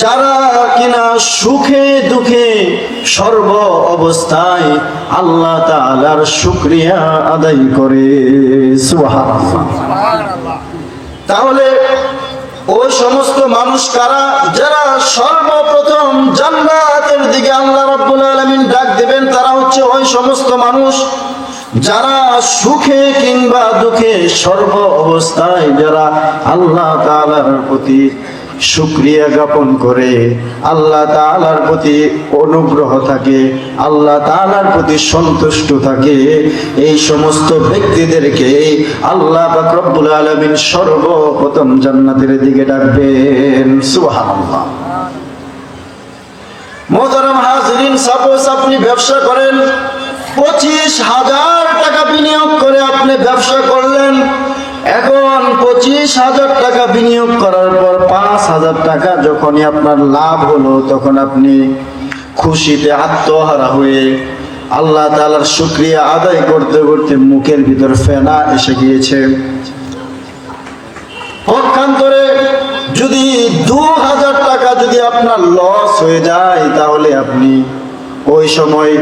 যারা কিনা সুখে দুঃখে সর্ব অবস্থায় আল্লাহ তাআলার শুকরিয়া আদায় করে। সুবহানাল্লাহ। তাহলে ওই সমস্ত মানুষ কারা? যারা সর্বপ্রথম জান্নাতের দিকে আল্লাহ রাব্বুল আলামিন ডাক দিবেন, তারা হচ্ছে ওই সমস্ত মানুষ যারা সুখে কিংবা দুঃখে সর্ব অবস্থায় যারা আল্লাহ তাআলার প্রতি শুকরিয়া জ্ঞাপন করে, আল্লাহ তাআলার প্রতি অনুগ্রহ থাকে, আল্লাহ তাআলার প্রতি সন্তুষ্ট থাকে। এই সমস্ত ব্যক্তিদেরকে আল্লাহ পাক রব্বুল আলামিন সর্বপ্রথম জান্নাতের দিকে ডাকবেন। সুবহানাল্লাহ। মোহতারাম হাজিরিন, সাপোজ আপনি ব্যবসা করেন, 25,000 টাকা বিনিয়োগ করে আপনি ব্যবসা করলেন। এখন 25,000 টাকা বিনিয়োগ করার পর 5,000 টাকা যখনই আপনার লাভ হলো, তখন আপনি খুশিতে আত্মহারা হয়ে আল্লাহ তাআলার শুকরিয়া আদায় করতে করতে মুখের ভিতর ফেনা এসে গিয়েছে। পক্ষান্তরে যদি 2,000 টাকা যদি আপনার লস হয়ে যায়, তাহলে আপনি ওই সময়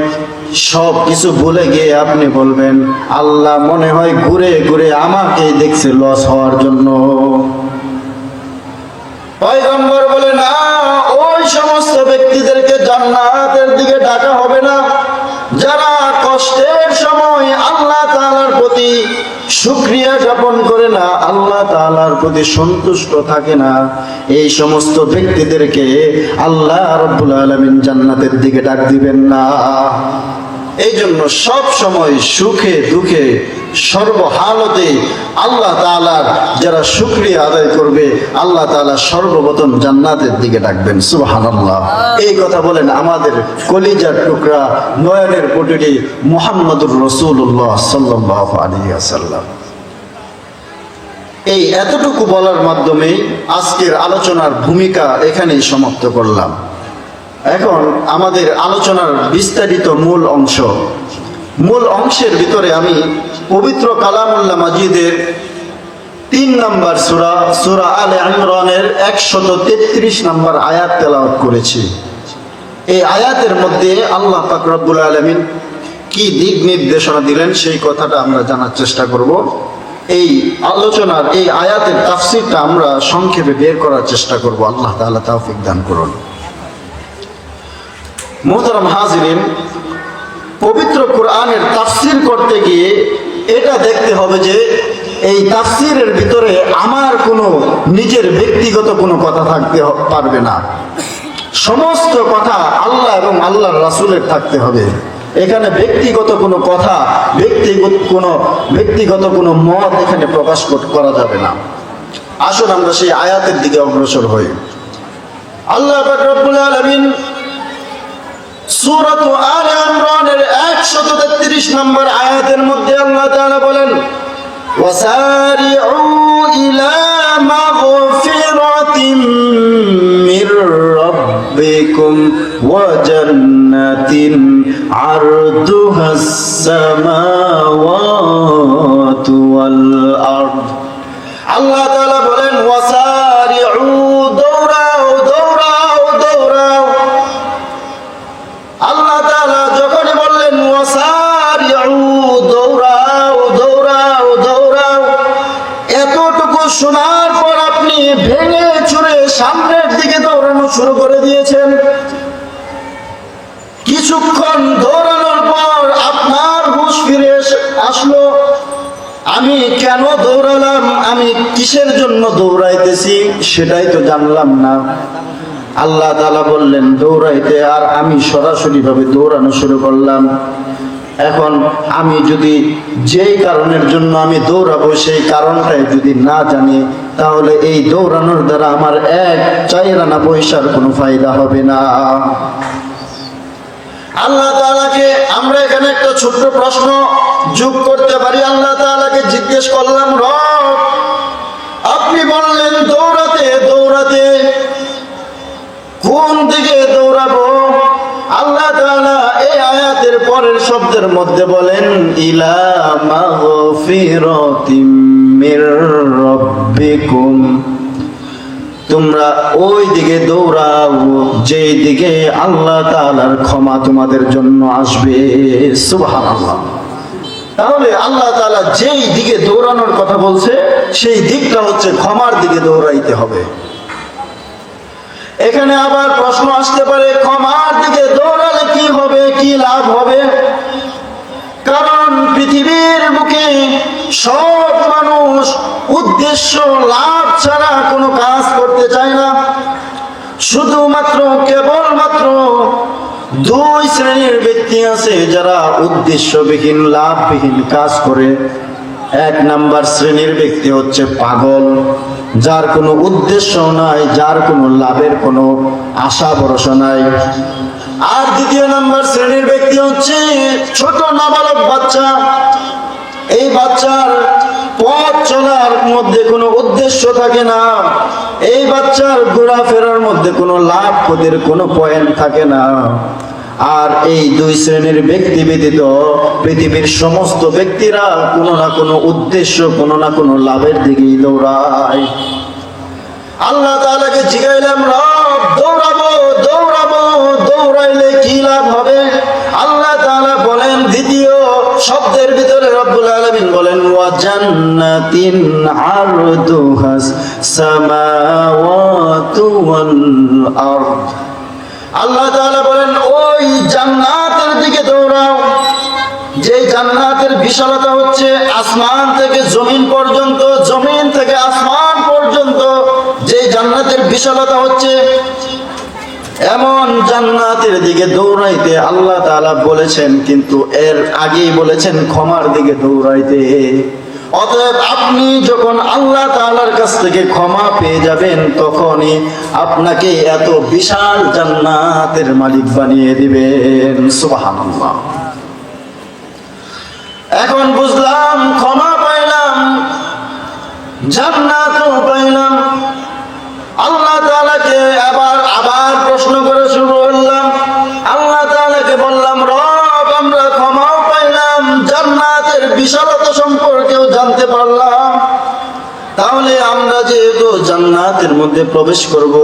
সব কিছু ভুলে গিয়ে আপনি বলবেন, আল্লাহ মনে হয় ঘুরে ঘুরে আমাকেই দেখছে লস হওয়ার জন্য। পয়গম্বর বলে না, ওই সমস্ত ব্যক্তিদেরকে জান্নাতের দিকে ডাকা হবে না যারা কষ্টের সময় আল্লাহ তাআলার প্রতি শুকরিয়া জ্ঞাপন করে না, আল্লাহ তাআলার প্রতি সন্তুষ্ট থাকে না। এই সমস্ত ব্যক্তিদেরকে আল্লাহ রাব্বুল আলামিন জান্নাতের দিকে ডাক দিবেন না। এই জন্য সব সময় সুখে দুঃখে সর্বহালতে আল্লাহ তাআলার যারা শুকরিয়া আদায় করবে, আল্লাহ তাআলা সর্বপ্রথম জান্নাতের দিকে ডাকবেন। সুবহানাল্লাহ। এই কথা বলেন আমাদের কলিজার টুকরা নয়নের পটুরি মুহাম্মদুর রাসূলুল্লাহ সাল্লাল্লাহু আলাইহি ওয়াসাল্লাম। এই এতটুকু বলার মাধ্যমে আজকের আলোচনার ভূমিকা এখানেই সমাপ্ত করলাম। এখন আমাদের আলোচনার বিস্তারিত মূল অংশের ভিতরে আমি পবিত্র কালামুল্লাহ মাজিদের 3 নম্বর সূরা আলে ইমরানের 133 নম্বর আয়াত তেলাওয়াত করেছি। এই আয়াতের মধ্যে আল্লাহ পাক রব্বুল আলামিন কি দিক নির্দেশনা দিলেন সেই কথাটা আমরা জানার চেষ্টা করব। এই আলোচনার এই আয়াতের তাফসীরটা আমরা সংক্ষেপে বের করার চেষ্টা করব। আল্লাহ তাআলা তৌফিক দান করুন। মোহতারাম হাজিরিন, পবিত্র কোরআনের তাফসীর করতে গিয়ে এটা দেখতে হবে যে এই তাফসীরের ভিতরে আমার কোনো নিজের ব্যক্তিগত কোনো কথা থাকতে পারবে না। সমস্ত কথা আল্লাহ এবং আল্লাহর রাসূলের থাকতে হবে। এখানে ব্যক্তিগত কোনো কথা, ব্যক্তিগত কোনো মত এখানে প্রকাশ করা যাবে না। আসুন আমরা সেই আয়াতের দিকে অগ্রসর হই। আল্লাহ পাক রব্বুল আলামিন সূরা আলে ইমরানের 133 নম্বর আয়াতের মধ্যে আল্লাহ তাআলা বলেন, ওয়াসারিউ ইলা মাগফিরাতিম মির রাব্বিকুম ওয়া জান্নাতিন আরদুহাস সামাওয়াতু ওয়াল আরদ। আল্লাহ তাআলা বলেন, ওয়াসারিউ, দৌড়াও দৌড়াও দৌড়াও। আল্লাহ তাআলা যখনই বললেন ওয়াসারিউ, দৌড়াও দৌড়াও দৌড়াও, এতটুকু শোনার পর আপনি ভেঙে চুরে সামনের দিকে দৌড়ানো শুরু করে দিয়েছেন। কিছুক্ষণ দৌড়ানোর পর আপনার হুঁশ ফিরে আসলো, আমি কেন দৌড়ালাম, আমি কিসের জন্য দৌড়াইতেছি সেটাই তো জানলাম না। আল্লাহ তাআলা বললেন দৌড়াইতে, আর আমি সরাসরি ভাবে দৌড়ানো শুরু করলাম। এখন আমি যদি যেই কারণের জন্য আমি দৌড়াবো সেই কারণটাই যদি না জানি, তাহলে এই দৌড়ানোর দ্বারা আমার 1 চাইরানা পয়সার কোনো ফায়দা হবে না। আল্লাহ তাআলাকে আমরা এখানে একটা ছোট্ট প্রশ্ন যোগ করতে পারি। আল্লাহ তাআলাকে জিজ্ঞেস করলাম, রব আপনি বললেন দৌড়াতে দৌড়াতে, কোন দিকে দৌড়াবো? আল্লাহ তাআলা এই আয়াতের পরের শব্দের মধ্যে বলেন, ইলা মাগফিরাতিম মির রাব্বিকুম তোমরা ওই দিকে দৌড়াও যেই দিকে আল্লাহ তাআলার ক্ষমা তোমাদের জন্য আসবে। সুবহানাল্লাহ। তাহলে আল্লাহ তাআলা যেই দিকে দৌড়ানোর কথা বলছে সেই দিকটা হচ্ছে ক্ষমার দিকে দৌড়াইতে হবে। এখানে আবার প্রশ্ন আসতে পারে, ক্ষমার দিকে দৌড়ালে কি হবে, কি লাভ হবে? কারণ পৃথিবীর বুকে সব মানুষ উদ্দেশ্য লাভ ছাড়া কোনো কাজ করতে চায় না। শুধুমাত্র কেবলমাত্র দুই শ্রেণীর ব্যক্তি আছে যারা উদ্দেশ্যবিহীন লাভবিহীন কাজ করে। এক নাম্বার শ্রেণীর ব্যক্তি হচ্ছে পাগল, যার কোনো উদ্দেশ্য নাই, যার কোনো লাভের কোনো আশা ভরসা নাই। আর দ্বিতীয় নাম্বার শ্রেণীর ব্যক্তি হচ্ছে ছোট নাবালক বাচ্চা। এই বাচ্চার পথ চলার মধ্যে কোনো উদ্দেশ্য থাকে না, এই বাচ্চার ঘোরাফেরার মধ্যে কোনো লাভ ক্ষতির কোনো পয়েন্ট থাকে না। আর এই দুই শ্রেণীর ব্যক্তি ব্যতীত পৃথিবীর সমস্ত ব্যক্তিরা কোনো না কোনো উদ্দেশ্য, কোনো না কোনো লাভের দিকেই দৌড়ায়। আল্লাহ তাআলাকে জিজ্ঞাসলাম, রব দৌড়াবো দৌড়াবো, দৌড়াইলে কি লাভ হবে? আল্লাহ তাআলা বলেন, দ্বিতীয় শব্দের ভিতরে রব্বুল আলামিন বলেন, ওয়া জান্নাতিন আরদুহাস সামাওয়াতু ওয়াল আরদ। আল্লাহ তাআলা বলেন, ওই জান্নাতের দিকে দৌড়াও যে জান্নাতের বিশালতা হচ্ছে আসমান থেকে জমিন পর্যন্ত, জমিন থেকে আসমান পর্যন্ত যে জান্নাতের বিশালতা হচ্ছে, এমন জান্নাতের দিকে দৌড়াইতে আল্লাহ তাআলা বলেছেন, কিন্তু এর আগেই বলেছেন ক্ষমার দিকে দৌড়াইতে। অতএব আপনি যখন আল্লাহ তাআলার কাছ থেকে ক্ষমা পেয়ে যাবেন, তখনই আপনাকে এত বিশাল জান্নাতের মালিক বানিয়ে দিবেন। সুবহানাল্লাহ। এখন বুঝলাম, ক্ষমা পাইলাম, জান্নাতও পাইলাম। আল্লাহ তাআলাকে আবার প্রশ্ন করে শুরু করলাম। আল্লাহ তাআলাকে বললাম, রব আমরা ক্ষমাও পাইলাম, জান্নাতের বিশালতা সম্পর্কেও জানতে পারলাম। তাহলে আমরা যেহেতু জান্নাতের মধ্যে প্রবেশ করব,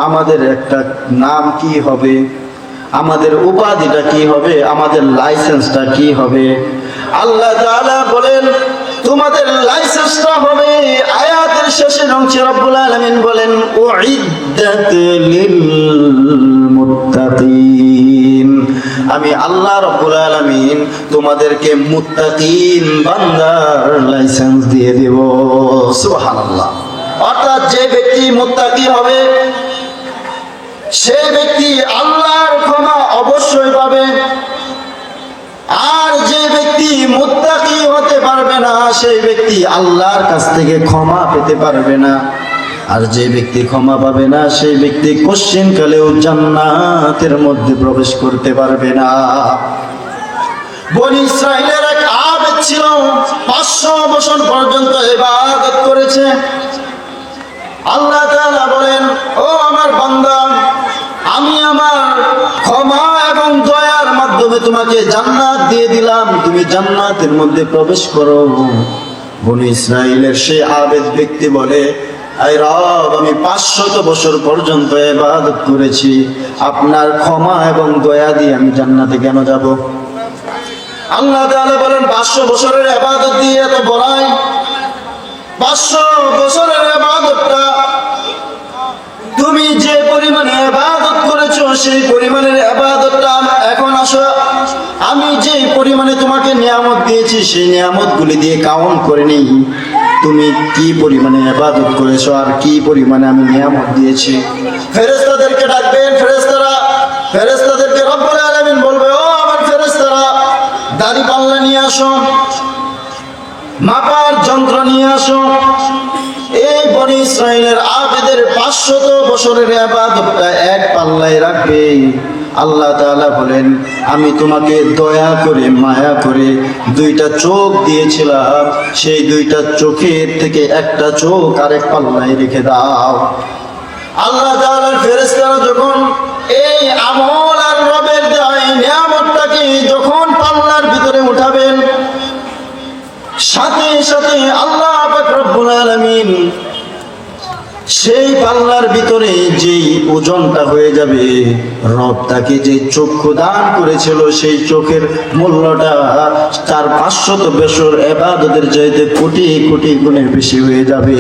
আমাদের একটা নাম কি হবে, আমাদের উপাধিটা কি হবে, আমাদের লাইসেন্সটা কি হবে? আল্লাহ তাআলা বলেন, তোমাদের লাইসেন্সটা হবে, আয়াতের শেষের অংশে রব্বুল আলামিন বলেন, উইদ্দাত লিল মুত্তাকিন। আমি আল্লাহ রব্বুল আলামিন তোমাদেরকে মুত্তাকিন বান্দার লাইসেন্স দিয়ে দেব। সুবহানাল্লাহ। অর্থাৎ যে ব্যক্তি মুত্তাকি হবে সেই ব্যক্তি আল্লাহর ক্ষমা অবশ্যই পাবে। আর যে ব্যক্তি মুত্তাকি হতে পারবে না সেই ব্যক্তি আল্লাহর কাছ থেকে ক্ষমা পেতে পারবে না। আর যে ব্যক্তি ক্ষমা পাবে না সেই ব্যক্তি কোশ্চিনকালেও জান্নাতের মধ্যে প্রবেশ করতে পারবে না। বনী ইসরাইলের এক আবেদ ছিল, 500 বছর পর্যন্ত ইবাদত করেছে। আল্লাহ তাআলা বলেন, ও আমার বান্দা, আমি আমার ক্ষমা এবং দয়ার মাধ্যমে তোমাকে জান্নাত দিয়ে দিলাম, তুমি জান্নাতের মধ্যে প্রবেশ করো। বনী ইসরাইলের সেই আবেদ ব্যক্তি বলে, আয় রব, আমি 500 বছর পর্যন্ত ইবাদত করেছি, আপনার ক্ষমা এবং দয়া দিয়ে আমি জান্নাতে কেন যাব? আল্লাহ তাআলা বলেন, 500 বছরের ইবাদত দিয়ে এত বড়াই? 500 বছরের ইবাদতটা তুমি যে পরিমাণে ইবাদত করেছো সেই পরিমাণের ইবাদতটা এখন আসো, আমি যে পরিমাণে তোমাকে নিয়ামত দিয়েছি সেই নিয়ামতগুলি দিয়ে কাউন্ট করে নেই, তুমি কি পরিমাণে ইবাদত করেছো আর কি পরিমাণে আমি নিয়ামত দিয়েছি। ফেরেশতাদেরকে ডাকবেন, ফেরেশতাদেরকে রব্বুল আলামিন বলবে, ও আমার ফেরেশতারা, দাড়ি পাল্লা নিয়ে আসো, মাপার যন্ত্র নিয়ে আসো। এই বনী ইসরাইলের আবেদের 500 বছরের ইবাদতটা এক পাল্লায় রাখবে। আল্লাহ তাআলা বলেন, আমি তোমাকে দয়া করে মায়া করে 2টা চোখ দিয়েছিলাম, সেই 2টা চোখের থেকে একটা চোখ আরেক পাল্লায় রেখে দাও। আল্লাহ তাআলার ফেরেশতারা যখন এই আমল আর রবের দেওয়া নিয়ামতটাকে যখন পাল্লার ভিতরে উঠাবেন, সাথে সাথে আল্লাহ পাক রব্বুল আলামিন সেই পাল্লার ভিতরে যেই ওজনটা হয়ে যাবে, রব তাকে যে চক্ষু দান করেছিল সেই চোখের মূল্যটা তার 500 বছর ইবাদতের চাইতে কোটি কোটি গুণে বেশি হয়ে যাবে।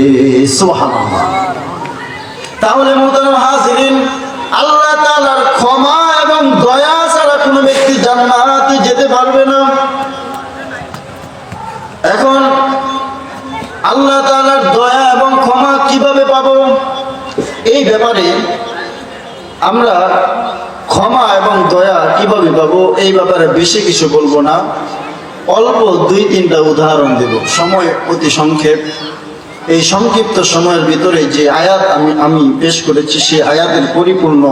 সুবহানাল্লাহ। তাহলে মুহতারাম হাজিরিন, আল্লাহ তাআলার ক্ষমা এবং দয়া ছাড়া কোনো ব্যক্তি জান্নাতে যেতে পারবে না। এখন আল্লাহ তাআলার দয়া এবং ক্ষমা কিভাবে পাবো, এই ব্যাপারে আমরা ক্ষমা এবং দয়া কিভাবে পাবো এই ব্যাপারে বেশি কিছু বলবো না, অল্প 2-3টা উদাহরণ দেব। সময় অতি সংক্ষেপ। এই সংক্ষিপ্ত সময়ের ভিতরে যে আয়াত আমি পেশ করেছি সেই আয়াতের পরিপূর্ণ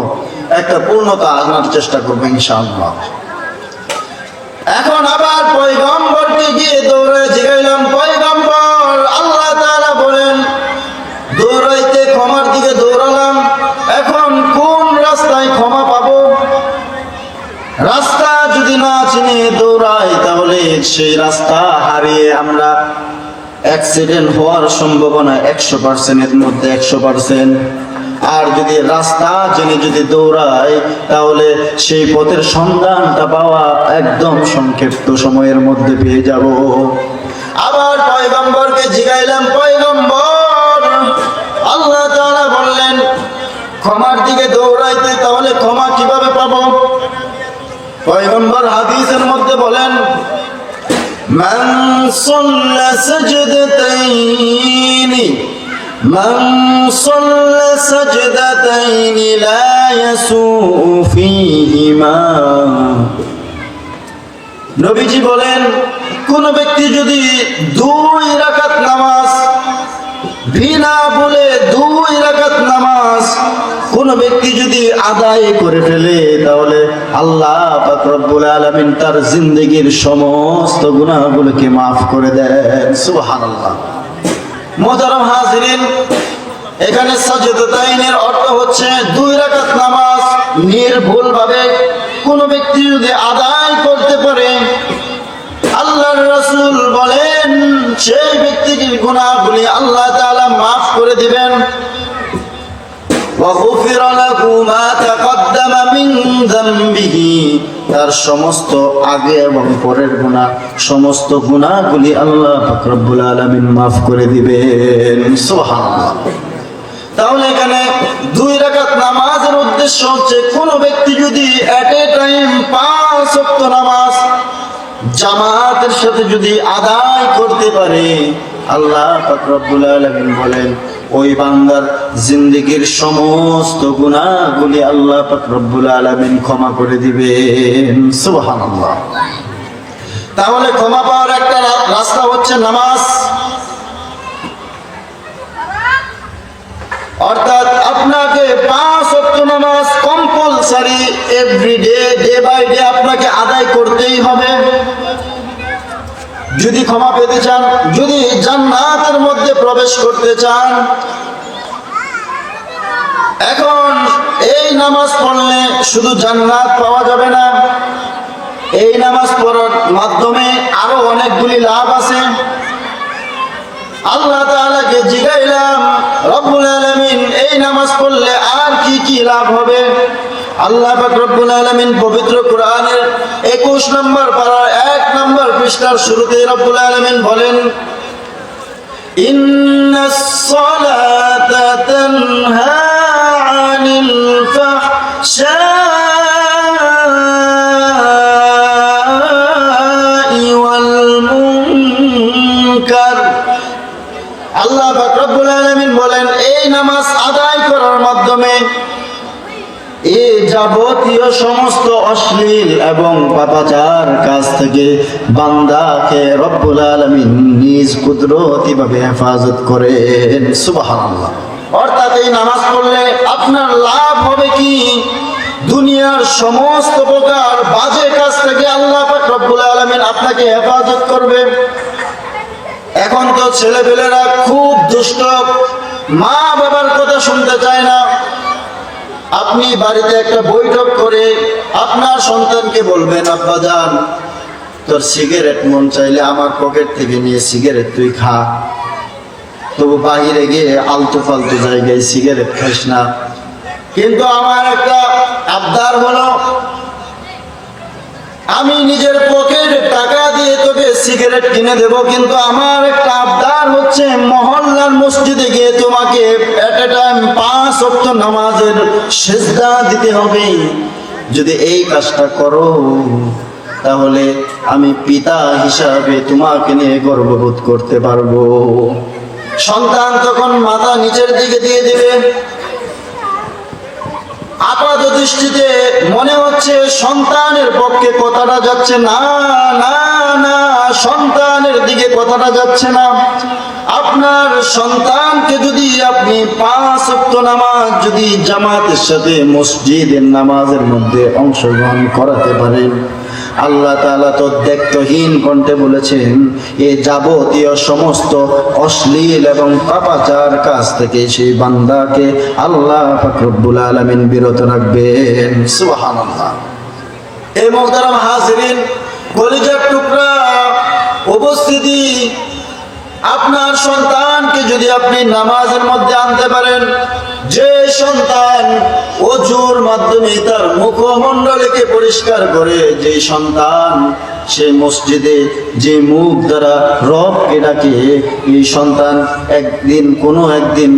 একটা পূর্ণতা আনার চেষ্টা করবো ইনশাআল্লাহ। এখন আবার পয়গম্বরকে গিয়ে দৌড়ায় জিগাইলাম, পয়গম্বর, আল্লাহ তাআলা বলেন দৌড়াইতে ক্ষমার দিকে দৌড়ালাম, এখন কোন রাস্তায় ক্ষমা পাবো? রাস্তা যদি না চিনে দৌড়াই তাহলে সেই রাস্তা হারিয়ে আমরা অ্যাক্সিডেন্ট হওয়ার সম্ভাবনা 100%-এর মধ্যে 100%। আর যদি রাস্তা জেনে যদি দৌড়াই তাহলে সেই পথের সন্ধানটা পাওয়া একদম সংক্ষিপ্ত সময়ের মধ্যে পেয়ে যাব। আবার পয়গম্বরকে জিগাইলাম, পয়গম্বর, আল্লাহ তাআলা বললেন ক্ষমার দিকে দৌড়াইতে, তাহলে ক্ষমা কিভাবে পাবো? পয়গম্বর হাদিসের মধ্যে বলেন, মান সাল্লা সাজদাতাইনি লা ইয়াসুউ ফীহিমা। নবীজি বলেন, কোন ব্যক্তি যদি 2 রাকাত নামাজ বিনা ভুলে 2 রাকাত নামাজ কোন ব্যক্তি যদি আদায় করে ফেলে তাহলে আল্লাহ পাক রব্বুল আলামিন তার জিন্দেগীর সমস্ত গুনাহগুলোকে মাফ করে দেন। সুবহানাল্লাহ। মুহতারাম হাজিরিন, এখানে সাজদাতাইনের অর্থ হচ্ছে 2 রাকাত নামাজ নির্ভুলভাবে কোন ব্যক্তি যদি আদায় করতে পারে, আল্লাহর রাসূল বলেন সেই ব্যক্তির গুনাহগুলি আল্লাহ তাআলা মাফ করে দিবেন। ওয়া গুফিরা লাহু মা তাকদ্দামা মিন যামবিহি, তার সমস্ত আগে এবং পরের গুনাহ, সমস্ত গুনাহগুলি আল্লাহ পাক রব্বুল আলামিন মাফ করে দিবেন। সুবহানাল্লাহ। তাহলে এখানে 2 রাকাত নামাজের উদ্দেশ্য হচ্ছে কোন ব্যক্তি যদি এট এ টাইম 5 ওয়াক্ত নামাজ জামাতের সাথে যদি আদায় করতে পারে, আল্লাহ পাক রব্বুল আলামিন বলেন ওই বান্দার জিন্দেগীর সমস্ত গুনাহগুলি আল্লাহ পাক রব্বুল আলামিন ক্ষমা করে দিবেন। সুবহানাল্লাহ। তাহলে ক্ষমা পাওয়ার একটা রাস্তা হচ্ছে নামাজ, অর্থাৎ আপনাকে 5 ওয়াক্ত নামাজ compulsory everyday, day by day আপনাকে আদায় করতেই হবে যদি ক্ষমা পেতে চান, যদি জান্নাতের মধ্যে প্রবেশ করতে চান। এখন এই নামাজ পড়লে শুধু জান্নাত পাওয়া যাবে না, এই নামাজ পড়ার মাধ্যমে আরো অনেকগুলি লাভ আছে। আল্লাহ তাআলাকে জিগাইলাম, রব্বুল আলামিন এই নামাজ পড়লে আর কি কি লাভ হবে? আল্লাহ পাক রব্বুল আলামিন পবিত্র কোরআনের 21 নম্বর পারার 1 নম্বর পৃষ্ঠার শুরুতে রব্বুল আলামিন বলেন, ইন্নাস সালাতা তানহা আনিল ফাহশাই ওয়াল মুনকার। আল্লাহ পাক রব্বুল আলামিন বলেন এই নামাজ আদায় করার মাধ্যমে এই যাবতীয় সমস্ত অশ্লীল এবং পাপাচার কাজ থেকে বান্দাকে রব্বুল আলামিন নিজ কুদরতিভাবে হেফাজত করেন। সুবহানাল্লাহ। অর্থাৎ এই নামাজ পড়লে আপনার লাভ হবে কি? দুনিয়ার সমস্ত প্রকার বাজে কাজ থেকে আল্লাহ পাক রব্বুল আলামিন আপনাকে হেফাজত করবে। এখন তো ছেলেপেলেরা খুব দুষ্ট, মা বাবার কথা শুনতে চায় না। আপনি বাড়িতে একটা বৈঠক করে আপনার সন্তানকে বলবেন, আব্বা জান তোর সিগারেট মন চাইলে আমার পকেট থেকে নিয়ে সিগারেট তুই খা। তবু বাহিরে গিয়ে আলতু ফালতু জায়গায় সিগারেট খাইস না। কিন্তু আমার একটা আবদার হলো, আমি নিজের পকেটে টাকা দিয়ে তোকে সিগারেট কিনে দেব, কিন্তু আমার একটা আবদার হচ্ছে মহল্লার মসজিদে গিয়ে তোমাকে এট এ টাইম 5 ওয়াক্ত নামাজের সিজদা দিতে হবে। যদি এই কাজটা করো তাহলে আমি পিতা হিসাবে তোমাকে নিয়ে গর্ববোধ করতে পারবো। সন্তান তখন মাথা নিচের দিকে দিয়ে দেবে। আপাত দৃষ্টিতে মনে হচ্ছে সন্তানের পক্ষে কথাটা যাচ্ছে না, না না, সন্তানের দিকে কথাটা যাচ্ছে না। আপনার সন্তানকে যদি আপনি 5 ওয়াক্ত নামাজ যদি জামাতের সাথে মসজিদের নামাজের মধ্যে অংশগ্রহণ করাতে পারেন, আল্লাহ তাআলা তো দেখতহীন কণ্ঠে বলেছেন, এ যাবতীয় সমস্ত অশ্লীল এবং পাপাচার কাজ থেকে সেই বান্দাকে আল্লাহ পাক রব্বুল আলামিন বিরত রাখবেন। সুবহানাল্লাহ। এই মুহতারাম হাজিরিন, কলিজার টুকরা উপস্থিতি, আপনার সন্তানকে যদি আপনি নামাজের মধ্যে আনতে পারেন, যে সন্তান ওযুর মাধ্যমে তার মুখমণ্ডলকে পরিষ্কার করে, যে সন্তান সে মসজিদে যে মুখ দ্বারা রবকে ডাকে, এই সন্তান কোনো একদিন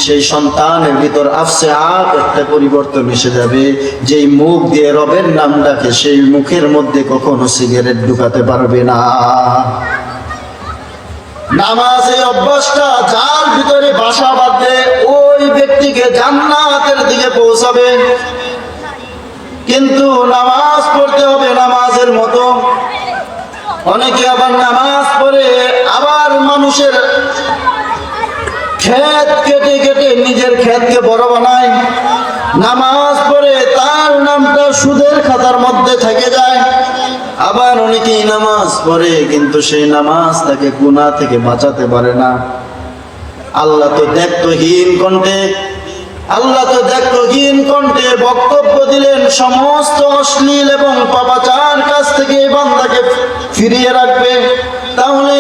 সেই সন্তানের ভিতর আফসে আপ একটা পরিবর্তন এসে যাবে। যেই মুখ দিয়ে রবের নাম ডাকে সেই মুখের মধ্যে কখনো সিগারেট ঢুকাতে পারবে না। নামাজের অভ্যাসটা যার ভিতরে বাসা বাঁধবে ওই ব্যক্তিকে জান্নাতের দিকে পৌঁছাবে। কিন্তু নামাজ পড়তে হবে নামাজের মতো। অনেকে আবার নামাজ পড়ে আবার মানুষের ক্ষেত কেটে কেটে নিজের ক্ষেতকে বড় বানায়। নামাজ পড়ে তার নামটা সুদের খাতার মধ্যে থেকে যায়। আবার অনেকেই নামাজ পড়ে কিন্তু সেই নামাজ তাকে গুনাহ থেকে বাঁচাতে পারে না। আল্লাহ তো দেখতহীন কণ্ঠে বক্তব্য দিলেন, সমস্ত অশ্লীল এবং পাপাচার কাজ থেকে বান্দাকে ফিরিয়ে রাখবে। তাহলে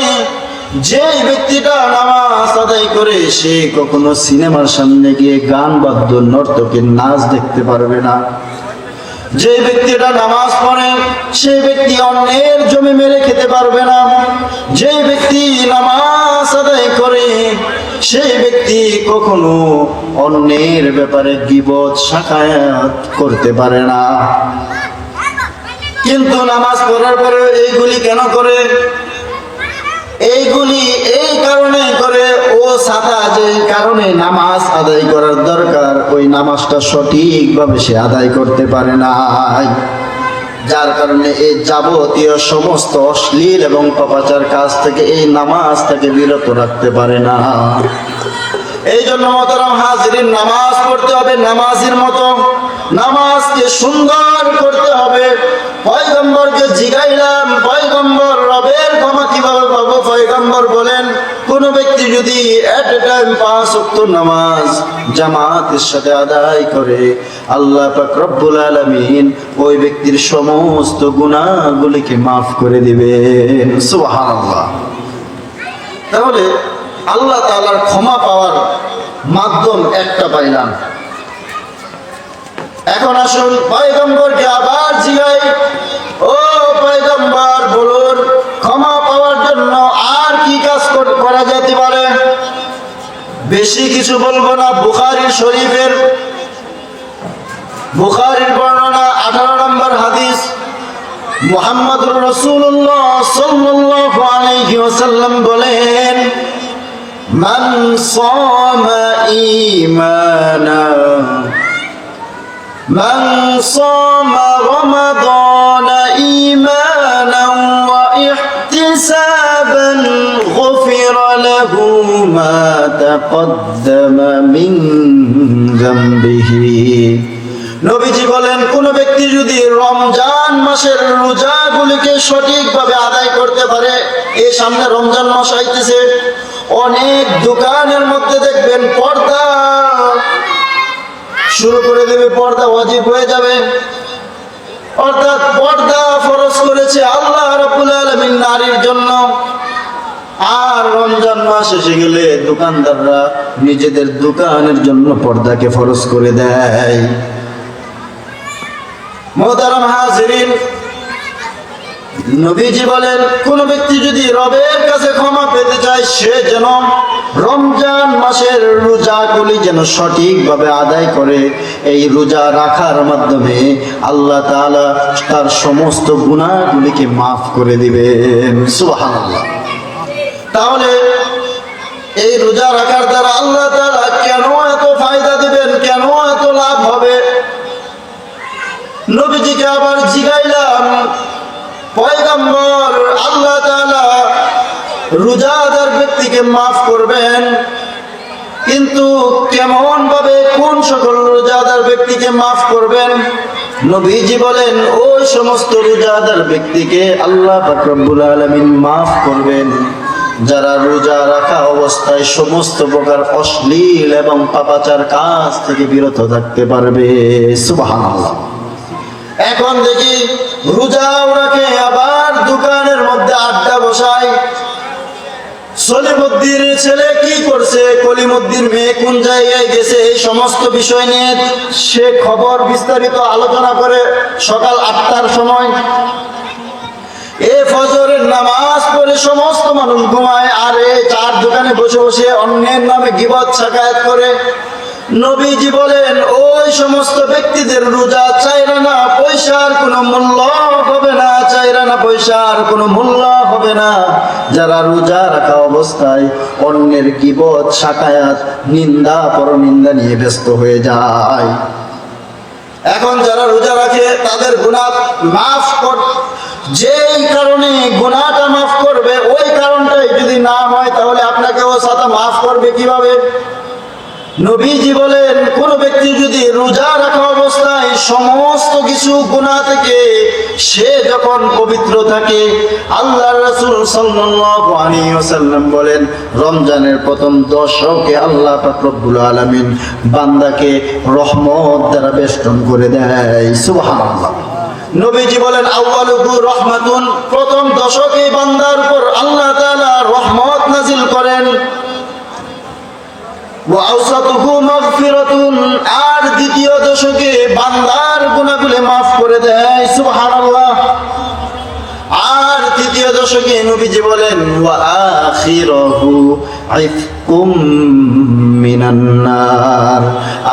যে ব্যক্তিটা নামাজ আদায় করে সে কখনো সিনেমার সামনে গিয়ে গান বাদ্য নর্তকের নাচ দেখতে পারবে না। যে ব্যক্তিটা নামাজ পড়ে সেই ব্যক্তি অন্যের জমি মেরে খেতে পারবে না। যে ব্যক্তি নামাজ আদায় করে সেই ব্যক্তি কখনো অন্যের ব্যাপারে গীবত শাকায়াত করতে পারে না। কিন্তু নামাজ পড়ার পরে এইগুলি কেন করে? এইগুলি এই কারণে করে, ও সাদা যে কারণে নামাজ আদায় করার দরকার ওই নামাজটা সঠিকভাবে সে আদায় করতে পারে না, যার কারণে এই যাবতীয় সমস্ত অশ্লীল এবং পাপাচার কাজ থেকে এই নামাজ তাকে বিরত রাখতে পারে না। এই জন্য মোহতারাম হাজিরিন, নামাজ পড়তে হবে নামাজের মতো। নামাজকে সুন্দর করতে হবে। পয়গম্বরকে জিগাইলাম, পয়গম্বর রবের ক্ষমা কিভাবে পাবো? পয়গম্বর বলেন, কোন ব্যক্তি যদি এট এ টাইম 5 ওয়াক্ত নামাজ জামাতের সাথে আদায় করে, আল্লাহ পাক রব্বুল আলামিন ওই ব্যক্তির সমস্ত গুনাহগুলিকে মাফ করে দিবেন। সুবহানাল্লাহ। তাহলে আল্লাহ তাআলার ক্ষমা পাওয়ার মাধ্যম একটা পাইলাম। এখন আসুন পয়গম্বরকে আবার জিগাই, ও পয়গম্বর বলুন, ক্ষমা পাওয়ার জন্য আর কি কাজ করা যেতে পারে? বেশি কিছু বলবো না। বুখারীর বর্ণনা 18 নম্বর হাদিস, মুহাম্মদুর রাসূলুল্লাহ সাল্লাল্লাহু আলাইহি ওয়াসাল্লাম বলেন, মান সামা ঈমানা من صام رمضان إيمانا واحتسابا غفر له ما تقدم من ذنبه। নবীজি বলেন, কোন ব্যক্তি যদি রমজান মাসের রোজাগুলিকে সঠিকভাবে আদায় করতে পারে, এই সামনে রমজান মাস আইতেছে, অনেক দোকানের মধ্যে দেখবেন পর্দা শুরু করে দেবে, পর্দা ওয়াজিব হয়ে যাবে। অর্থাৎ পর্দা ফরজ করেছে আল্লাহ রাব্বুল আলামিন নারীর জন্য। আর রমজান মাস এসে গেলে দোকানদাররা নিজেদের দোকানের জন্য পর্দাকে ফরজ করে দেয়। মোহতারাম হাজিরিন, নবীজি বলেন কোন ব্যক্তি যদি রবের কাছে ক্ষমা পেতে চায় সে যেন রমজান মাসের রোজাগুলি যেন সঠিকভাবে আদায় করে। এই রোজা রাখার মাধ্যমে আল্লাহ তাআলা তার সমস্ত গুনাহগুলিকে মাফ করে দিবেন। সুবহানাল্লাহ। তাহলে এই রোজা রাখার দ্বারা আল্লাহ তাআলা কেন এত ফায়দা দিবেন, কেন এত লাভ হবে? নবীজিকে আবার জিগাইলাম, পয়গম্বর, আল্লাহ তাআলা রোজাদার ব্যক্তিকে মাফ করবেন, কিন্তু কেমন ভাবে, কোন সকল রোজাদার ব্যক্তিকে মাফ করবেন? নবীজি বলেন ওই সমস্ত রোজাদার ব্যক্তিকে আল্লাহ পাক রব্বুল আলামিন মাফ করবেন যারা রোজা রাখা অবস্থায় সমস্ত প্রকার অশ্লীল এবং পাপাচার কাজ থেকে বিরত থাকতে পারবে। সুবহানাল্লাহ। এখন দেখি রোজাও রাখে আবার দোকানের মধ্যে আড্ডা বসায়। সলিমুদ্দির ছেলে কি করছে, কলিমুদ্দির মেয়ে কোন জায়গায় গেছে, এই সমস্ত বিষয় নিয়ে সে খবর বিস্তারিত আলোচনা করে সকাল 8টার সময়। ফজরের নামাজ পড়ে সমস্ত মানুষ ঘুমায়, আর এই চার দোকানে বসে বসে অন্যের নামে গীবত শাকায়াত করে। নবীজি বলেন ওই সমস্ত ব্যক্তিদের রোজা চাইরানা পয়সার কোনো মূল্য হবে না, চাইরানা পয়সার কোনো মূল্য হবে না, যারা রোজা রাখা অবস্থায় অন্যের গীবত শাকায়াত নিন্দা পরনিন্দা নিয়ে ব্যস্ত হয়ে যায়। এখন যারা রোজা রাখে তাদের গুনাহ মাফ কর, যেই কারণে গুনাহটা মাফ করবে ওই কারণটাই যদি না হয় তাহলে আপনাকে ও সাথে মাফ করবে কিভাবে? নবীজি বলেন কোন ব্যক্তি যদি রোজা রাখা অবস্থায় সমস্ত কিছু গুনাহ থেকে সে যখন পবিত্র থাকে, আল্লাহর রাসূল সাল্লাল্লাহু আলাইহি ওয়াসাল্লাম বলেন রমজানের প্রথম দশকে আল্লাহ পাক রব্বুল আলামিন বান্দাকে রহমত দ্বারা বেষ্টন করে দেয়। সুবহানাল্লাহ। নবীজি বলেন আউয়ালুহু রাহমাতুন, প্রথম দশকে বান্দার উপর আল্লাহ তাআলা রহমত নাজিল করেন। ওয়াউসাতুহু মাগফিরাতুন, আর দ্বিতীয় দশকে বান্দার গুনাহগুলো maaf করে দেয়। সুবহানাল্লাহ। আর তৃতীয় দশকে নবীজি বলেন ওয়া আখিরুহু ইফকুম মিনান নার,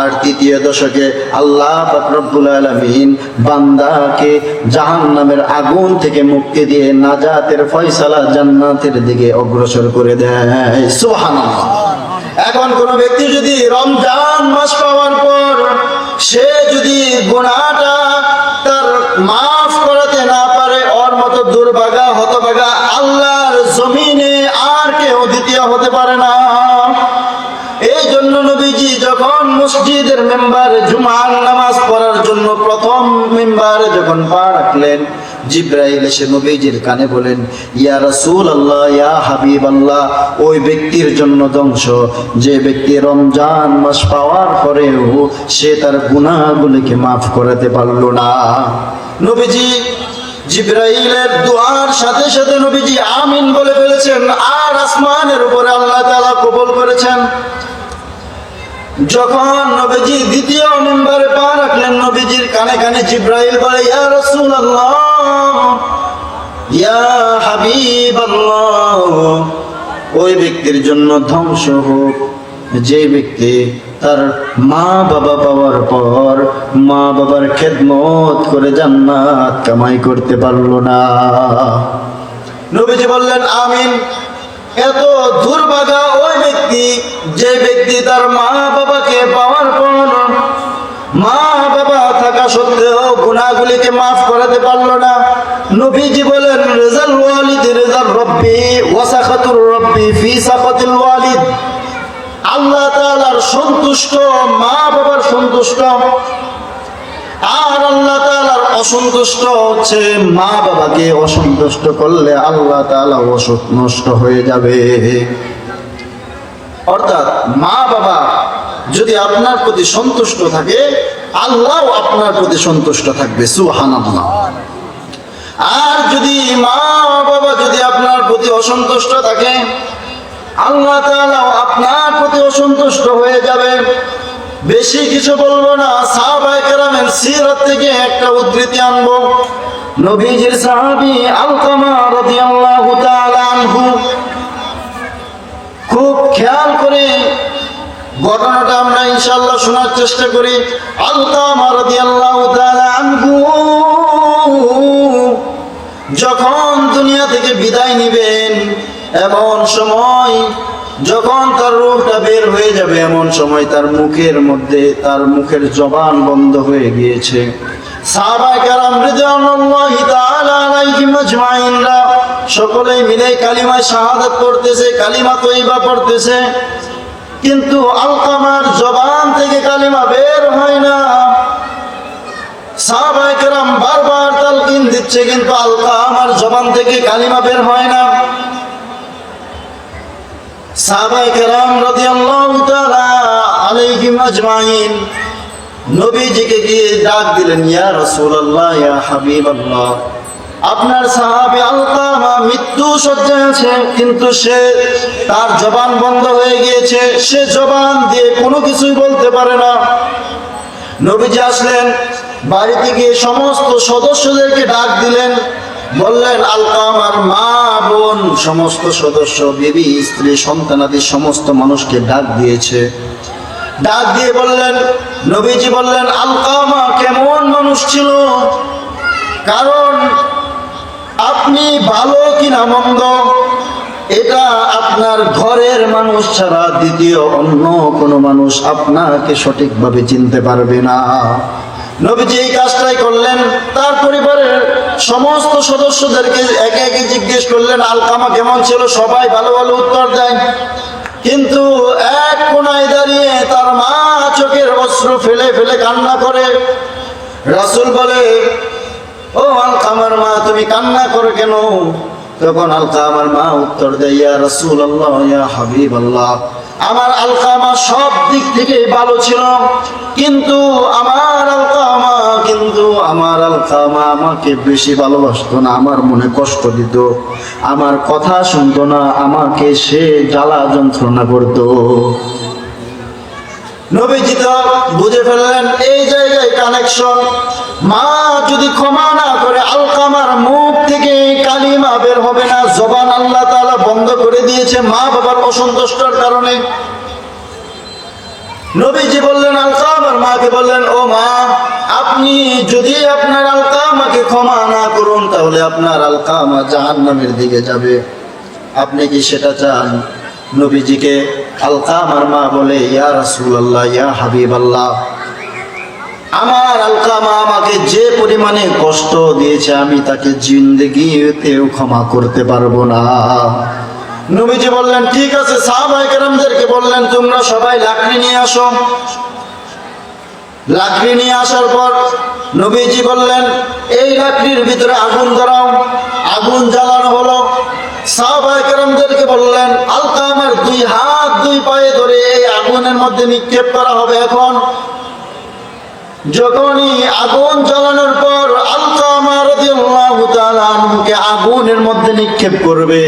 আর তৃতীয় দশকে আল্লাহ পাক রব্বুল আলামিন বান্দাকে জাহান্নামের আগুন থেকে মুক্তি দিয়ে নাজাতের ফয়সালা জান্নাতের দিকে অগ্রসর করে দেয়। সুবহানাল্লাহ। এখন কোন ব্যক্তি যদি রমজান মাস পাওয়ার পর সে যদি গুনাহটা তার মাফ করাতে না পারে, ওর মতো দুর্ভাগা হতভাগা আল্লাহর জমিনে আর কেউ দ্বিতীয় হতে পারে না। এই জন্য নবীজি যখন মসজিদের মেম্বারে জুমার নামাজ পড়ার জন্য প্রথম মেম্বারে যখন পা রাখলেন, জিবরাইল এসে নবীজির কানে বলেন ইয়া রাসূলুল্লাহ, ইয়া হাবিবাল্লাহ, ওই ব্যক্তির জন্য ধ্বংস যে ব্যক্তি রমজান মাস পাওয়ার পরেও সে তার গুনাহগুলোকে মাফ করাতে পারল না। নবীজি জিবরাইলের দুআর সাথে সাথে নবীজি আমিন বলে ফেলেছেন, আর আসমানের উপরে আল্লাহ তাআলা কবুল করেছেন। যখন নবীজি দ্বিতীয় মিম্বারে পা রাখলেন, নবীজির কানে কানে জিবরাইল বলে ইয়া রাসূলুল্লাহ, ইয়া হাবিবাল্লাহ, ওই ব্যক্তির জন্য ধ্বংস হোক যে ব্যক্তি তার মা বাবা পাওয়ার পর মা বাবার খেদমত করে জান্নাত কামাই করতে পারলো না। নবীজি বললেন আমিন। এত দুর্ভাগা ওই ব্যক্তি যে ব্যক্তি তার মা বাবাকে পাওয়ার পর মা বাবা থাকা সত্ত্বেও গুনাহগুলিকে মাফ করাতে পারলো না। নবীজি বলেন রিজাল ওয়ালিদ রিজাল রব্বি ওয়া সাখাতুর রব্বি ফি সাখাতিল ওয়ালিদ, আল্লাহ তাআলার সন্তুষ্ট মা বাবার সন্তুষ্ট, আর আল্লাহ তাআলার অসন্তুষ্ট হচ্ছে মা বাবাকে অসন্তুষ্ট করলে আল্লাহ তাআলা নষ্ট হয়ে যাবে। অর্থাৎ মা বাবা যদি আপনার প্রতি সন্তুষ্ট থাকে, আল্লাহও আপনার প্রতি সন্তুষ্ট থাকবে। সুবহানাল্লাহ। আর যদি মা বাবা যদি আপনার প্রতি অসন্তুষ্ট থাকে, আল্লাহ তাআলা আপনার প্রতি অসন্তুষ্ট হয়ে যাবে। বেশি কিছু বলবো না, সাহাবায়ে কেরামের সিরাত থেকে একটা উদ্ধৃতি আনবো। নবীজির সাহাবী আলকামা রাদিয়াল্লাহু তাআলা আনহু, খুব খেয়াল করে ঘটনাটা আমরা ইনশাআল্লাহ শোনার চেষ্টা করি। আলকামা রাদিয়াল্লাহু তাআলা আনহু যখন দুনিয়া থেকে বিদায় নেবেন, এমন সময় যখন তার রূহটা বের হয়ে যাবে, এমন সময় তার মুখের মধ্যে তার মুখের জবান বন্ধ হয়ে গিয়েছে। সাহাবায়ে কেরাম রিদওয়ানুল্লাহি তাআলা আলাইহিম আজমাইনরা সকলেই মিলে কালিমা শাহাদাত পড়তেছে, কালিমা তয়্যিবা পড়তেছে, কিন্তু আলকামার জবান থেকে কালিমা বের হয় না। সাহাবায়ে কেরাম বারবার তালকিন দিচ্ছে, কিন্তু আলকামার জবান থেকে কালিমা বের হয় না। সাহাবায়ে কেরাম রাদিয়াল্লাহু তাআলা আলাইহিম আজমাইন নবীজিকে গিয়ে ডাক দিলেন, ইয়া রাসূলুল্লাহ, ইয়া হাবিবাল্লাহ, আপনার সাহাবী আলকামা মৃত্যু শয্যায় আছে, কিন্তু সে তার জবান বন্ধ হয়ে গিয়েছে, সে জবান দিয়ে কোনো কিছুই বলতে পারে না। নবীজি আসলেন, বাড়িতে গিয়ে সমস্ত সদস্যদেরকে ডাক দিলেন, বললেন আলকামার মা বোন সমস্ত সদস্য, বিবি স্ত্রী সন্তানাদি সমস্ত মানুষকে ডাক দিয়েছে। ডাক দিয়ে বললেন, নবীজি বললেন আলকামা কেমন মানুষ ছিল, কারণ আপনি ভালো কিনা মন্দ এটা আপনার ঘরের মানুষ ছাড়া দ্বিতীয় অন্য কোনো মানুষ আপনাকে সঠিকভাবে চিনতে পারবে না। নবীজি এই কাজটাই করলেন। তার পরিবারের সমস্ত সদস্যদেরকে একে একে জিজ্ঞেস করলেন আলকামা কেমন ছিল, সবাই ভালো ভালো উত্তর দেয়, কিন্তু এক কোনায় দাঁড়িয়ে তার মা চোখের অশ্রু ফেলে ফেলে কান্না করে। রাসূল বলে, ও আলকামার মা, তুমি কান্না করো কেন? তখন আলকামার মা উত্তর দেয়, ইয়া রাসূলুল্লাহ, ইয়া হাবিবাল্লাহ, আমার আলকামা সব দিক থেকে ভালো ছিল, কিন্তু আমার আলকামা আমাকে বেশি ভালোবাসতো না, আমার মনে কষ্ট দিত, আমার কথা শুনতো না, আমাকে সে জ্বালা যন্ত্রণা করতো। নবীজি তো বুঝে ফেললেন এই জায়গায় কানেকশন। মা যদি ক্ষমা না করে, আলকামার মুখ থেকে কালিমা বের হবে না, জবান আল্লাহ তাআলা বন্ধ করে দিয়েছে মা বাবার অসন্তুষ্টর কারণে। নবীজি বললেন আলকামার মাকে, বললেন ও মা, আপনি যদি আপনার আলকামাকে ক্ষমা না করুন, তাহলে আপনার আলকামা জাহান্নামের দিকে যাবে, আপনি কি সেটা চান? নবীজিকে আলকামার মা বলে, ইয়া রাসূলুল্লাহ, ইয়া হাবিবাল্লাহ, আমার আলকামা আমাকে যে পরিমাণে কষ্ট দিয়েছে, আমি তাকে জিন্দেগিতেও ক্ষমা করতে পারবো না। নবীজি বললেন ঠিক আছে। সাহাবায়ে কেরামদেরকে বললেন, তোমরা সবাই লাকড়ি নিয়ে আসো। লাকড়ি নিয়ে আসার পর নবীজি বললেন, এই লাকড়ির ভিতরে আগুন ধরাও। আগুন জ্বালানো হলো। সাহাবায়ে কেরামদেরকে বললেন, আলকামার দুই হাত দুই পায়ে ধরে এই আগুনের মধ্যে নিক্ষেপ করা হবে। এখন যখনই আগুন জ্বালানোর পর আলকামা রাদিয়াল্লাহু তাআলা আনহুকে আগুনের মধ্যে নিক্ষেপ করবে,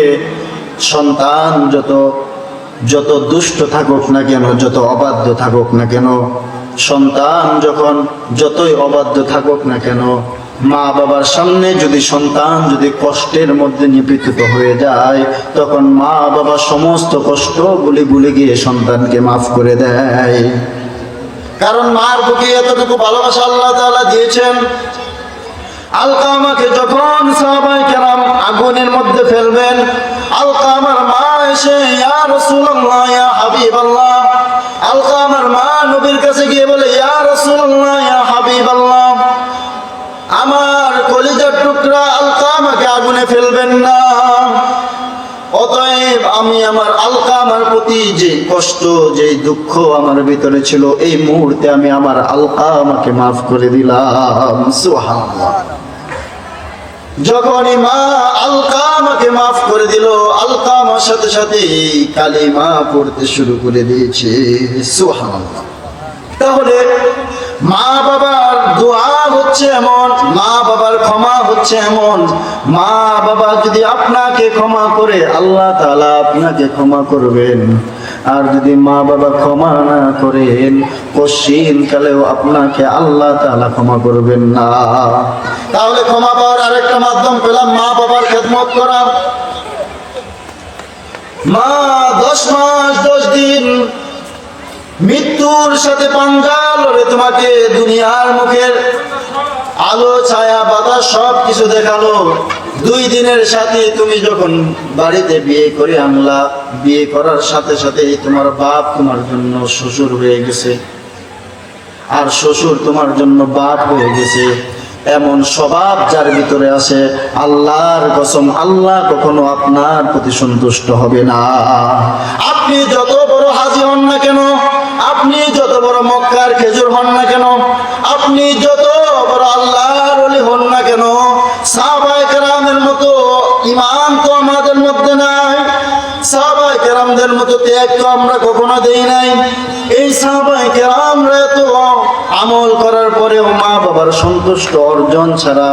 সন্তান যত দুষ্ট থাকুক না কেন, যত অবাধ্য থাকুক না কেন, সন্তান যখন যতই অবাধ্য থাকুক না কেন, মা বাবার সামনে যদি সন্তান যদি কষ্টের মধ্যে নিপীড়িত হয়ে যায়, তখন মা বাবা সমস্ত কষ্ট ভুলে গিয়ে সন্তানকে মাফ করে দেয়। কারণ মার বুকে এতটুকু ভালোবাসা আল্লাহ তাআলা দিয়েছেন। আলকামাকে যখন সাহাবায়ে কেরাম আগুনের মধ্যে ফেলবেন, আলকামার মা এসে, ইয়া রাসূলুল্লাহ, ইয়া হাবিবাল্লাহ, আলকামার মা নবীর কাছে গিয়ে বলে, ইয়া রাসূলুল্লাহ, ইয়া হাবিবাল্লাহ, আমার কলিজার টুকরা আলকামাকে আগুনে ফেলবেন না। অতএব আমি আমার আলকামার প্রতি যে কষ্ট, যে দুঃখ আমার ভিতরে ছিল, এই মুহূর্তে আমি আমার আলকামাকে মাফ করে দিলাম। সুবহানাল্লাহ। যখনই মা আলকামাকে মাফ করে দিল, আলকামার সাথে সাথে কালিমা পড়তে শুরু করে দিয়েছে। সুবহানাল্লাহ। তাহলে মা বাবার দোয়া হচ্ছে এমন, মা বাবার ক্ষমা হচ্ছে এমন, মা বাবা যদি আপনাকে ক্ষমা করে আল্লাহ তাআলা আপনাকে ক্ষমা করবেন, আর যদি মা বাবা ক্ষমা না করেন কশিন কালেও আপনাকে আল্লাহ তাআলা ক্ষমা করবেন না। তাহলে ক্ষমা পাওয়ার আরেকটা মাধ্যম পেলাম, মা বাবার খেদমত করা। মা 10 মাস 10 দিন মৃত্যুর সাথে পাঞ্জা লড়ে তোমাকে দুনিয়ার মুখের আলো ছায়া বাতাস সব কিছু দেখালো। 2 দিনের সাথে তুমি যখন বাড়িতে বিয়ে করে আনলা, বিয়ে করার সাথে সাথে তোমার বাপ তোমার জন্য শ্বশুর হয়ে গেছে, আর শ্বশুর তোমার জন্য বাপ হয়ে গেছে। এমন স্বভাব যার ভিতরে আছে, আল্লাহর কসম আল্লাহ কখনো আপনার প্রতি সন্তুষ্ট হবে না। আপনি যত বড় হাজী হন না কেন, আপনি যত বড় মক্কার খেজুর হন না কেন, আপনি যত বড় আল্লাহর ওলি হন না কেন, সাহাবায়ে কেরামের মতো ঈমান তো আমাদের মধ্যে নাই, সাহাবায়ে কেরামদের মতো ত্যাগ তো আমরা কখনো দেই নাই। এই সাহাবায়ে কেরামরা তো আমল করার পরেও মা বাবার সন্তুষ্ট অর্জন ছাড়া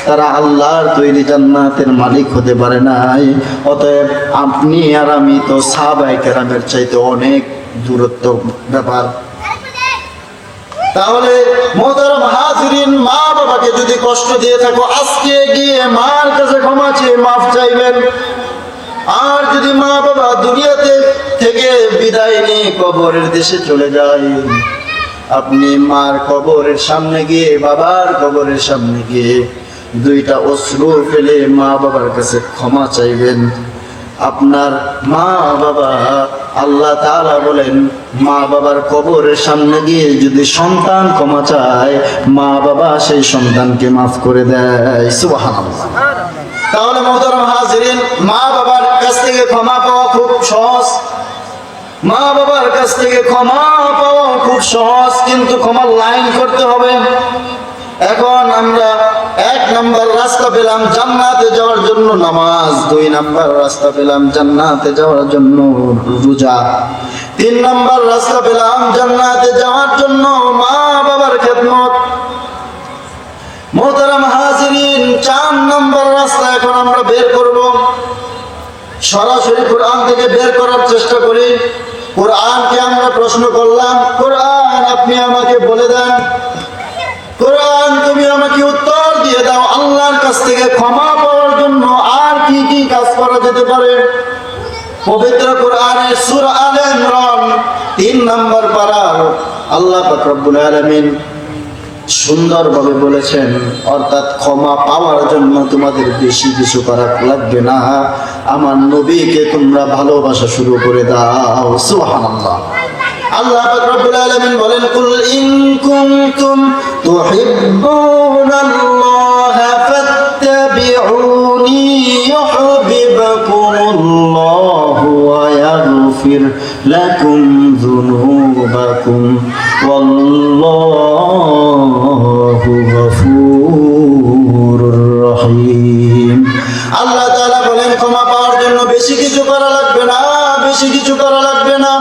তারা আল্লাহর তৈরি জান্নাতের মালিক হতে পারে নাই। অতএব আপনি আর আমি তো সাহাবায়ে কেরামের চাইতে অনেক দূরত্ব ব্যাপার। তাহলে মোহতারাম হাজিরিন, মা বাবাকে যদি কষ্ট দিয়ে থাকো আজকে গিয়ে মার কাছে ক্ষমা চেয়ে মাফ চাইবেন। আর যদি মা বাবা দুনিয়াতে থেকে বিদায় নিয়ে কবরের দেশে চলে যায়, আপনি মার কবরের সামনে গিয়ে বাবার কবরের সামনে গিয়ে 2টা অশ্রু ফেলে মা বাবার কাছে ক্ষমা চাইবেন। আপনার মা বাবা, আল্লাহ তাআলা বলেন, মা বাবার কবরের সামনে গিয়ে যদি সন্তান ক্ষমা চায়, মা বাবা সেই সন্তানকে মাফ করে দেয়। সুবহানাল্লাহ। তাহলে মুহতারাম হাজিরিন, মা বাবার কাছ থেকে ক্ষমা পাওয়া খুব সহজ, মা বাবার কাছ থেকে ক্ষমা পাওয়া খুব সহজ, কিন্তু ক্ষমার লাইন করতে হবে। এখন আমরা 1 নাম্বার রাস্তা পেলাম জান্নাতে যাওয়ার জন্য নামাজ, 2 নাম্বার রাস্তা পেলাম জান্নাতে যাওয়ার জন্য রোজা, 3 নাম্বার রাস্তা পেলাম জান্নাতে যাওয়ার জন্য মা বাবার খেদমত। মুহতারাম হাজিরিন, 4 নাম্বার রাস্তা এখন আমরা বের করব। সরাসরি কোরআন থেকে বের করার চেষ্টা করি। কোরআনকে আমরা প্রশ্ন করলাম, কোরআন আপনি আমাকে বলে দেন, কোরআন তুমি আমাকে উত্তর দিয়ে দাও, আল্লাহর কাছ থেকে ক্ষমা পাওয়ার জন্য আর কি কি কাজ করা যেতে পারে। পবিত্র কোরআনের সূরা আলে ইমরান 3 নম্বর পারার আল্লাহ পাক রব্বুল আলামিন সুন্দরভাবে বলেছেন, অর্থাৎ ক্ষমা পাওয়ার জন্য তোমাদের বেশি কিছু করা লাগবে না, আমার নবীকে তোমরা ভালোবাসা শুরু করে দাও। সুবহানাল্লাহ। আল্লাহ পাক রব্বুল আলামিন বলেন, কুল ইন কুনতুম তুহিব্বুনাল্লাহ ফাত্তাবিউনি ইউহিব্বুকুমুল্লাহু ওয়া ইয়াগফির লাকুম যুনুবাকুম ওয়াল্লাহু গফুরুর রহিম। আল্লাহ তাআলা বলেন, ক্ষমা পাওয়ার জন্য বেশি কিছু করা লাগবে না, বেশি কিছু করা লাগবে না।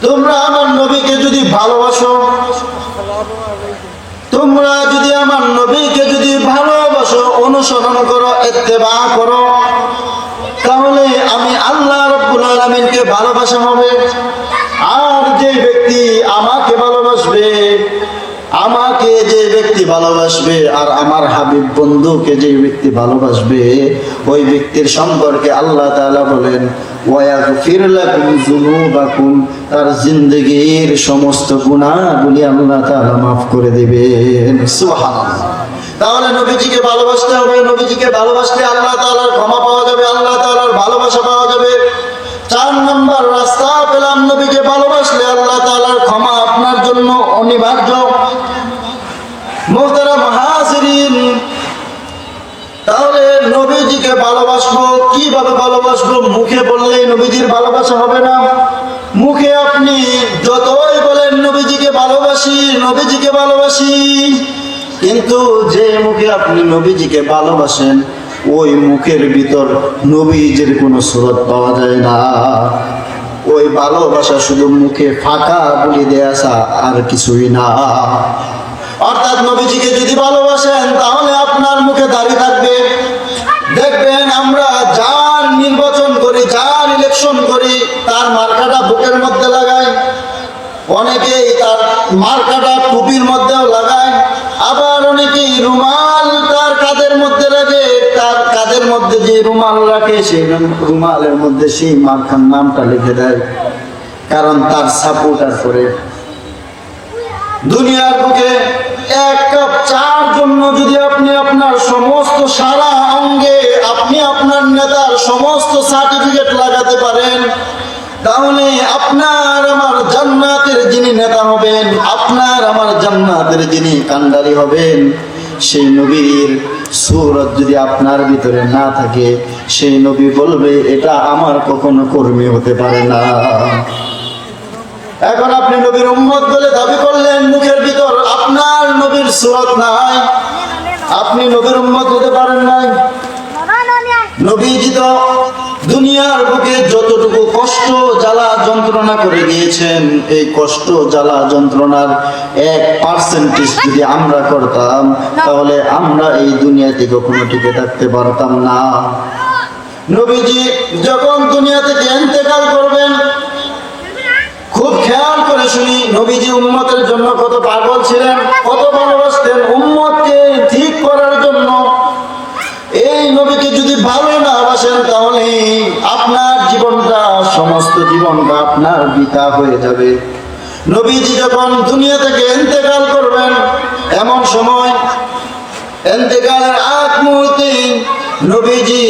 তোমরা আমার নবীকে যদি ভালোবাসো, তোমরা যদি আমার নবীকে যদি ভালোবাসো, অনুসরণ করো, ইত্তেবা করো, তাহলে আমি আল্লাহ রাব্বুল আলামিনকে ভালোবাসা হবে। আর যে ব্যক্তি আমাকে ভালোবাসবে, আমাকে যে ব্যক্তি ভালোবাসবে আর আমার হাবিব বন্ধুকে যে ব্যক্তি ভালোবাসবে, ওই ব্যক্তির সম্পর্কে আল্লাহ তাআলা বলেন, ওয়ায়াগফির লাকুম যুনুবাকুম, তার জিন্দেগীর সমস্ত গুনাহগুলি আল্লাহ তাআলা মাফ করে দিবেন। সুবহানাল্লাহ। তাহলে নবীজিকে ভালোবাসতে হবে, নবীজিকে ভালোবাসলে আল্লাহ তাআলার ক্ষমা পাওয়া যাবে, আল্লাহ তাআলার ভালোবাসা পাওয়া যাবে। 4 নম্বর রাস্তা পেলাম, নবীকে ভালোবাসলে আল্লাহ তাআলার ক্ষমা আপনার জন্য অনিবার্য। মুহতারাম হাজিরিন, তাহলে নবীজিকে ভালোবাসবো, কিভাবে ভালোবাসবো? মুখে বললেই নবীজির ভালোবাসা হবে না। মুখে আপনি যতই বলেন নবীজিকে ভালোবাসি, নবীজিকে ভালোবাসি, কিন্তু যে মুখে আপনি নবীজিকে ভালোবাসেন, ওই মুখের ভিতর নবীজির কোনো সুরত পাওয়া যায় না। ওই ভালোবাসা শুধু মুখে ফাঁকা বলে দেয়া আর কিছুই না। অর্থাৎ নবীজিকে যদি ভালোবাসেন তাহলে আপনার মুখে দাড়ি থাকবে। দেখবেন আমরা যার নির্বাচন করি, যার ইলেকশন করি, তার মার্কাটা বুকের মধ্যে লাগাই, অনেকেই তার মার্কাটা টুপির মধ্যেও লাগায়, আবার অনেকেই রুমাল তার কাঁধের মধ্যে রাখে, তার কাঁধের মধ্যে যে রুমাল রাখে সেই রুমালের মধ্যে সেই মার্কার নামটা লিখে দেয়, কারণ তার সাপোর্টার করে। দুনিয়ার বুকে এক কাপ চার জন্য যদি আপনি আপনার সমস্ত সারা অঙ্গে আপনি আপনার নেতার সমস্ত সার্টিফিকেট লাগাতে পারেন, তাহলে আপনার আমার জান্নাতের যিনি নেতা হবেন, আপনার আমার জান্নাতের যিনি কান্ডারি হবেন, সেই নবীর সূরত যদি আপনার ভিতরে না থাকে, সেই নবী বলবে এটা আমার কখনো কর্মী হতে পারে না। এখন আপনি নবীর উম্মত বলে দাবি করলেন, মুখের ভিতর আপনার নবীর সূরত নাই, আপনি নবীর উম্মত হতে পারেন নাই। নবীজি তো দুনিয়ার বুকে যতটুকু কষ্ট জ্বালা যন্ত্রণা করে গিয়েছেন, এই কষ্ট জ্বালা যন্ত্রণার 1% যদি আমরা করতাম, তাহলে আমরা এই দুনিয়াতে কখনো টিকে থাকতে পারতাম না। নবীজি যখন দুনিয়া থেকে ইন্তেকাল করবেন, খুব খেয়াল করে শুনি, নবীজি উম্মতের জন্য কত পাগল ছিলেন, কত ভালোবাসতেন উম্মতকে ঠিক করার জন্য। এই নবীকে যদি ভালো না বাসেন তাহলে আপনার জীবনটা, সমস্ত জীবনটা আপনার বৃথা হয়ে যাবে। নবীজি যখন দুনিয়া থেকে ইন্তেকাল করবেন, এমন সময় ইন্তেকালের আগ মুহূর্তে নবীজি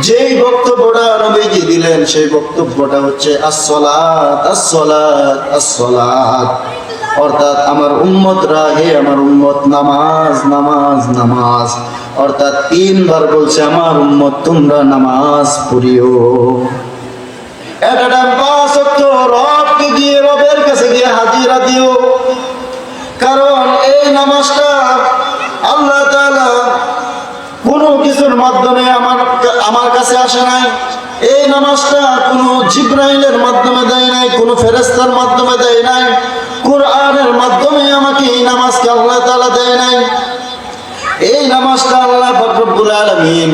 যেই বক্তব্যটা নবীজি দিলেন, সেই বক্তব্যটা হচ্ছে আসসালাত আসসালাত আসসালাত, অর্থাৎ আমার উম্মতরা, হে আমার উম্মত, নামাজ নামাজ নামাজ, অর্থাৎ 3 বার বলছে আমার উম্মত তোমরা নামাজ পড়িও। একটা 5 ওয়াক্ত রবকে গিয়ে, রবের কাছে গিয়ে হাজিরা দিও, কারণ এই নামাজটা আল্লাহ তাআলা কোনো কিছুর মাধ্যমে আমার কাছে আসে নাই, এই নামাজটা কোনো জিবরাইলের মাধ্যমে দেয় নাই, কোনো ফেরেশতার মাধ্যমে দেয় নাই, কোরআনের মাধ্যমে আমাকে এই নামাজকে আল্লাহ তাআলা দেয় নাই। এই নামাজটা আল্লাহ পাক রব্বুল আলামিন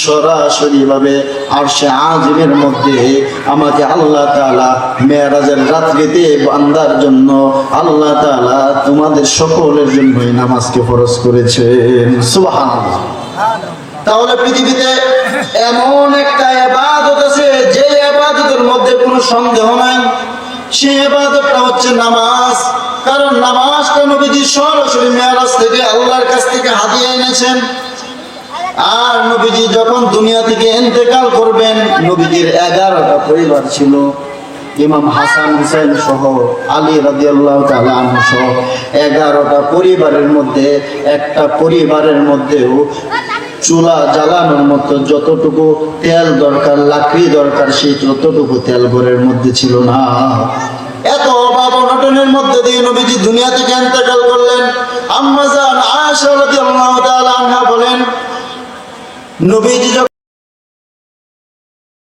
সরাসরি ভাবে আরশে আজিমের মধ্যে আমাকে আল্লাহ তাআলা মেরাজের রাত্রিতে বান্দার জন্য আল্লাহ তাআলা তোমাদের সকলের জন্য এই নামাজকে ফরজ করেছেন। সুবহানাল্লাহ। তাহলে পৃথিবীতে এমন একটা ইবাদত আছে যে ইবাদতের মধ্যে কোনো সন্দেহ নাই, সেই ইবাদতটা হচ্ছে নামাজ। কারণ নামাজটা নবীজি সরাসরি মেরাজ থেকে আল্লাহর কাছ থেকে হাদিয়া এনেছেন। আর নবীজি যখন দুনিয়া থেকে ইন্তেকাল করবেন, নবীজির 11টা পরিবার ছিল, ইমাম হাসান হুসাইন সহ, আলী রাদিয়াল্লাহু তাআলা আনহু সহ 11টা পরিবারের মধ্যে একটা পরিবারের মধ্যেও চুলা জ্বালানোর মতো যতটুকু তেল দরকার, লাকড়ি দরকার, সেই যতটুকু তেল ঘরের মধ্যে ছিল না। এত অভাব অনটনের মধ্যে দিয়ে নবীজি দুনিয়া থেকে ইন্তেকাল করলেন। আম্মা জান আয়েশা রাদিয়াল্লাহু তাআলা আনহা বলেন, নবীজি